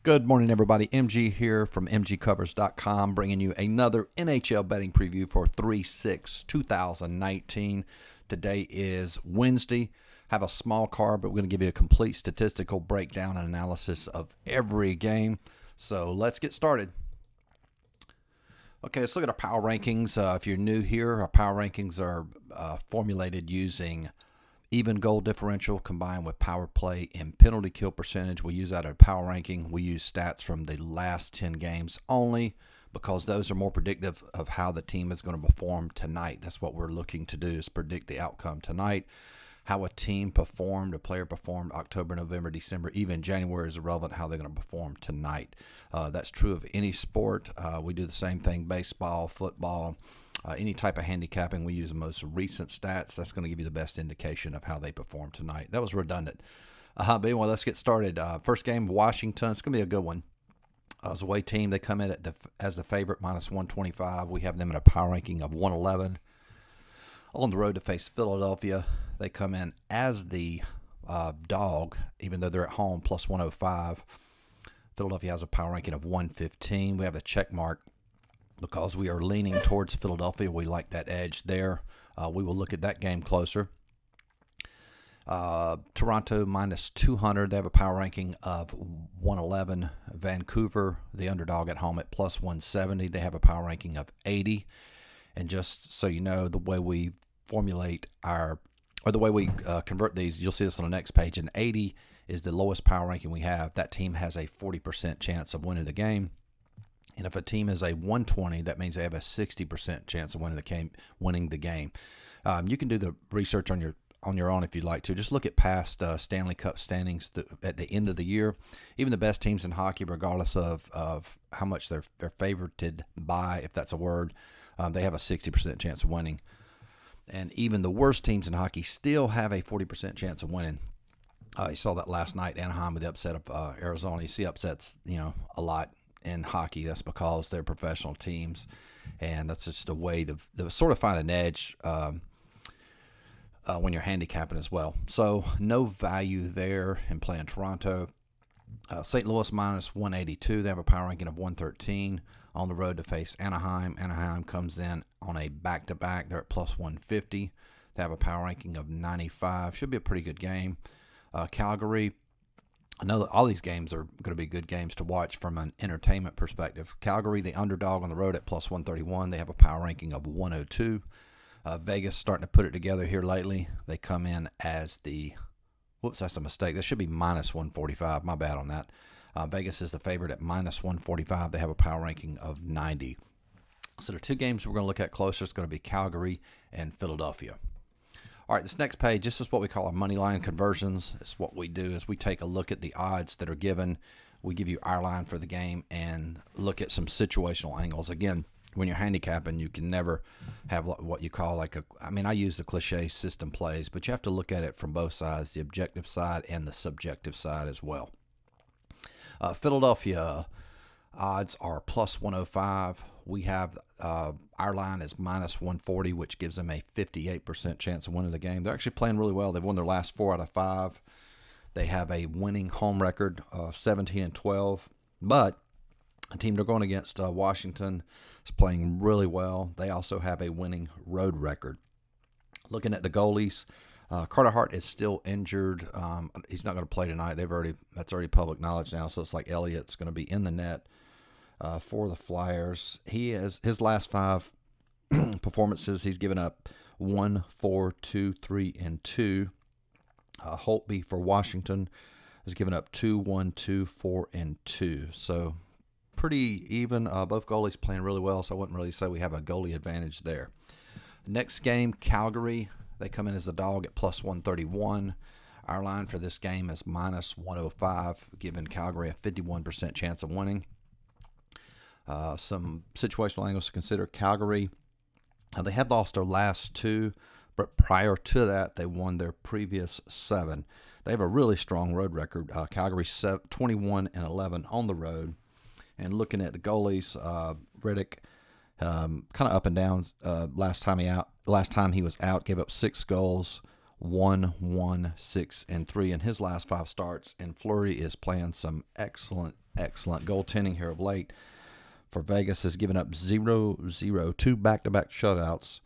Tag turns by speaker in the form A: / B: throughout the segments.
A: Good morning, everybody. MG here from mgcovers.com, bringing you another NHL betting preview for 3/6/2019. Today is Wednesday. Have a small card, but we're going to give you a complete statistical breakdown and analysis of every game. So let's get started. Okay, let's look at our power rankings. If you're new here, our power rankings are formulated using even goal differential combined with power play and penalty kill percentage. We use that at power ranking. We use stats from the last 10 games only because those are more predictive of how the team is going to perform tonight. That's what we're looking to do, is predict the outcome tonight. How a team performed, a player performed October, November, December, even January is irrelevant how they're going to perform tonight. That's true of any sport. We do the same thing, baseball, football, any type of handicapping. We use the most recent stats. That's going to give you the best indication of how they perform tonight. That was redundant. But anyway, let's get started. First game, Washington. It's going to be a good one. As a away team, they come in as the favorite, minus 125. We have them in a power ranking of 111. On the road to face Philadelphia, they come in as the dog, even though they're at home, plus 105. Philadelphia has a power ranking of 115. We have the check mark because we are leaning towards Philadelphia. We like that edge there. We will look at that game closer. Toronto minus 200. They have a power ranking of 111. Vancouver, the underdog at home, at plus 170. They have a power ranking of 80. And just so you know, the way we formulate the way we convert these, you'll see this on the next page. And 80 is the lowest power ranking we have. That team has a 40% chance of winning the game. And if a team is a 120, that means they have a 60% chance of winning the game. You can do the research on your own if you'd like to. Just look at past Stanley Cup standings at the end of the year. Even the best teams in hockey, regardless of how much they're favorited by, if that's a word, they have a 60% chance of winning. And even the worst teams in hockey still have a 40% chance of winning. You saw that last night, Anaheim with the upset of Arizona. You see upsets, a lot in hockey. That's because they're professional teams, and that's just a way to sort of find an edge when you're handicapping as well. So no value there in playing Toronto. St. Louis minus 182. They have a power ranking of 113. On the road to face Anaheim. Anaheim comes in on a back-to-back. They're at plus 150. They have a power ranking of 95. Should be a pretty good game. Calgary. I know that all these games are going to be good games to watch from an entertainment perspective. Calgary, the underdog on the road at plus 131. They have a power ranking of 102. Vegas starting to put it together here lately. They come in as whoops, that's a mistake. That should be minus 145. My bad on that. Vegas is the favorite at minus 145. They have a power ranking of 90. So the two games we're going to look at closer is going to be Calgary and Philadelphia. All right, this next page, this is what we call our money line conversions. It's what we do is we take a look at the odds that are given. We give you our line for the game and look at some situational angles. Again, when you're handicapping, you can never have what you call I use the cliche system plays, but you have to look at it from both sides, the objective side and the subjective side as well. Philadelphia odds are plus 105. We have our line is minus 140, which gives them a 58% chance of winning the game. They're actually playing really well. They've won their last 4 out of 5. They have a winning home record of 17-12. But the team they're going against, Washington, is playing really well. They also have a winning road record. Looking at the goalies, Carter Hart is still injured. He's not going to play tonight. That's already public knowledge now. So it's like Elliott's going to be in the net for the Flyers. His last 5 performances, he's given up 1, 4, 2, 3, and 2. Holtby for Washington has given up 2, 1, 2, 4, and 2. So pretty even. Both goalies playing really well. So I wouldn't really say we have a goalie advantage there. Next game, Calgary. They come in as the dog at plus 131. Our line for this game is minus 105, giving Calgary a 51% chance of winning. Some situational angles to consider. Calgary, they have lost their last 2, but prior to that, they won their previous 7. They have a really strong road record. Calgary 21-11 on the road. And looking at the goalies, Riddick, kind of up and down. Last time he was out, gave up 6 goals, 1, 6, and 3 in his last 5 starts. And Fleury is playing some excellent excellent goaltending here of late for Vegas. Has given up 0-0, 2 back-to-back shutouts,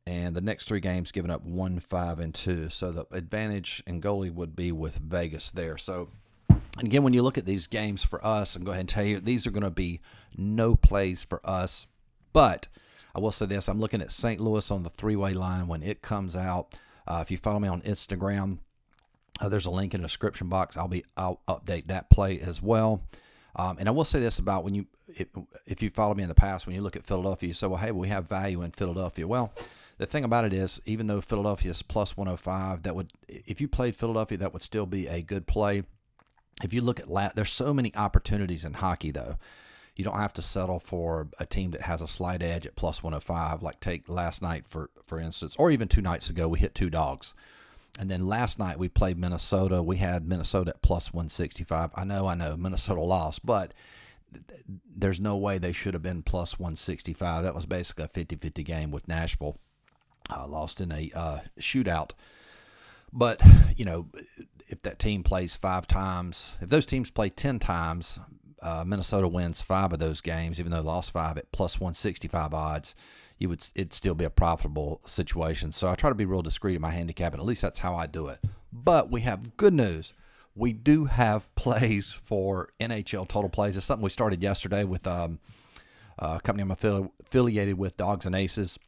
A: and the next 3 games given up 1, 5, and 2. So the advantage in goalie would be with Vegas there. So, and again, when you look at these games for us, and go ahead and tell you, these are going to be no plays for us. But I will say this, I'm looking at St. Louis on the 3-way line when it comes out. If you follow me on Instagram, there's a link in the description box. I'll update that play as well. And I will say this about when if you follow me in the past, when you look at Philadelphia, you say, well, hey, we have value in Philadelphia. Well, the thing about it is, even though Philadelphia is plus 105, if you played Philadelphia, that would still be a good play. If you look at there's so many opportunities in hockey, though. You don't have to settle for a team that has a slight edge at plus 105. Like take last night, for instance, or even 2 nights ago, we hit 2 dogs. And then last night we played Minnesota. We had Minnesota at plus 165. I know, Minnesota lost, but there's no way they should have been plus 165. That was basically a 50-50 game with Nashville. Lost in a shootout. But, if that team plays 5 times, if those teams play 10 times, Minnesota wins 5 of those games, even though they lost 5 at plus 165 odds, it'd still be a profitable situation. So I try to be real discreet in my handicap, and at least that's how I do it. But we have good news. We do have plays for NHL total plays. It's something we started yesterday with a company I'm affiliated with, Dogs and Aces.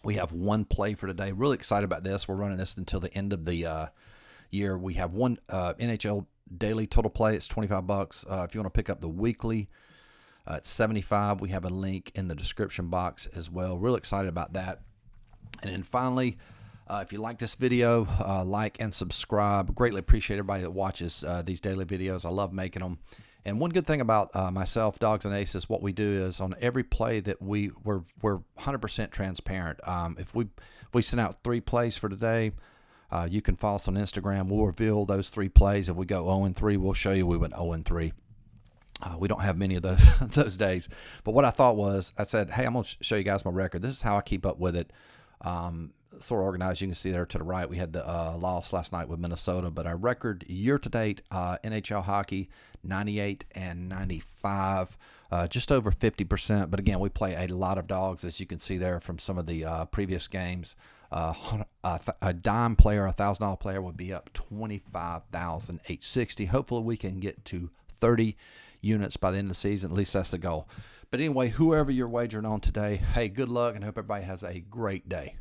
A: We have 1 play for today. Really excited about this. We're running this until the end of the year. We have 1 NHL daily total play. It's $25. If you want to pick up the weekly, it's $75. We have a link in the description box as well. Real excited about that. And then finally, if you like this video, like and subscribe. Greatly appreciate everybody that watches these daily videos. I love making them. And one good thing about myself, Dogs and Aces, what we do is on every play that we're 100% transparent. If we send out 3 plays for today, you can follow us on Instagram. We'll reveal those 3 plays. If we go 0-3, we'll show you we went 0-3. We don't have many of those days. But what I thought was, I said, hey, I'm going to show you guys my record. This is how I keep up with it. Sort of organized. You can see there to the right, we had the loss last night with Minnesota. But our record year-to-date NHL hockey, 98 and 95, just over 50%. But again, we play a lot of dogs, as you can see there from some of the previous games. A dime player, a $1,000 player would be up $25,860. Hopefully we can get to 30 units by the end of the season. At least that's the goal. But anyway, whoever you're wagering on today, hey, good luck, and hope everybody has a great day.